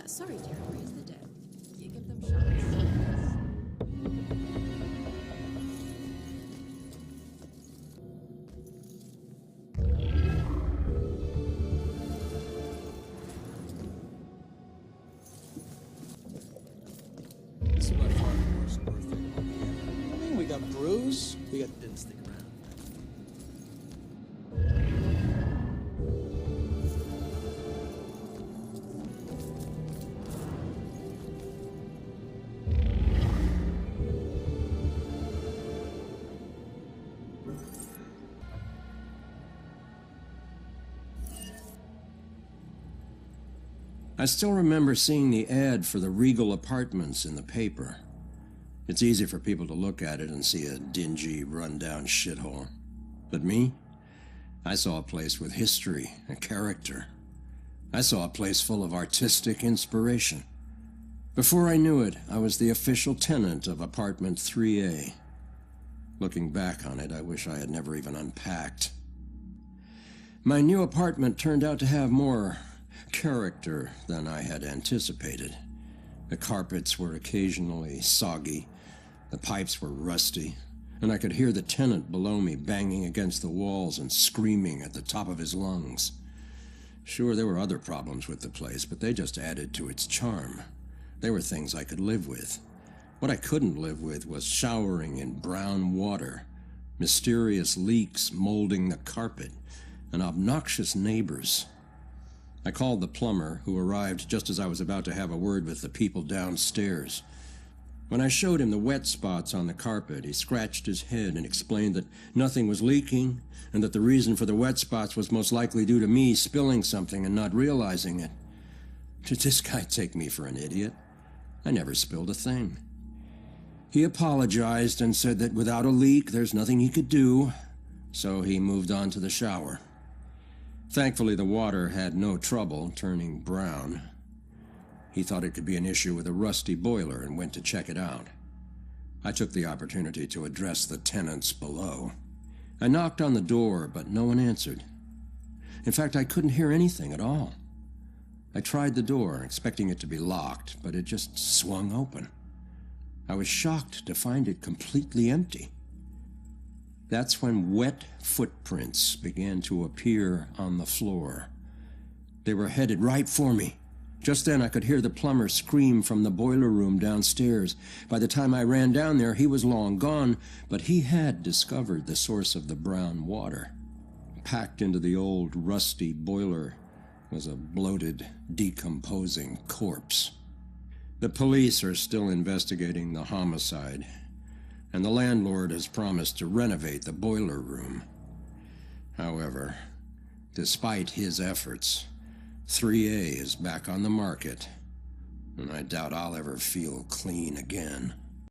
Sorry, territory is the dead. You give them shots. This is by far the worst birthday party ever. I mean, we got Bruce. Didn't stick around. I still remember seeing the ad for the Regal Apartments in the paper. It's easy for people to look at it and see a dingy, run-down shithole. But me? I saw a place with history and character. I saw a place full of artistic inspiration. Before I knew it, I was the official tenant of apartment 3A. Looking back on it, I wish I had never even unpacked. My new apartment turned out to have more character than I had anticipated. The carpets were occasionally soggy, the pipes were rusty, and I could hear the tenant below me banging against the walls and screaming at the top of his lungs. Sure, there were other problems with the place, but they just added to its charm. They were things I could live with. What I couldn't live with was showering in brown water, mysterious leaks molding the carpet, and obnoxious neighbors. I called the plumber, who arrived just as I was about to have a word with the people downstairs. When I showed him the wet spots on the carpet, he scratched his head and explained that nothing was leaking, and that the reason for the wet spots was most likely due to me spilling something and not realizing it. Did this guy take me for an idiot? I never spilled a thing. He apologized and said that without a leak, there's nothing he could do, so he moved on to the shower. Thankfully, the water had no trouble turning brown. He thought it could be an issue with a rusty boiler and went to check it out. I took the opportunity to address the tenants below. I knocked on the door, but no one answered. In fact, I couldn't hear anything at all. I tried the door, expecting it to be locked, but it just swung open. I was shocked to find it completely empty. That's when wet footprints began to appear on the floor. They were headed right for me. Just then I could hear the plumber scream from the boiler room downstairs. By the time I ran down there, he was long gone, but he had discovered the source of the brown water. Packed into the old, rusty boiler was a bloated, decomposing corpse. The police are still investigating the homicide, and the landlord has promised to renovate the boiler room. However, despite his efforts, 3A is back on the market, and I doubt I'll ever feel clean again.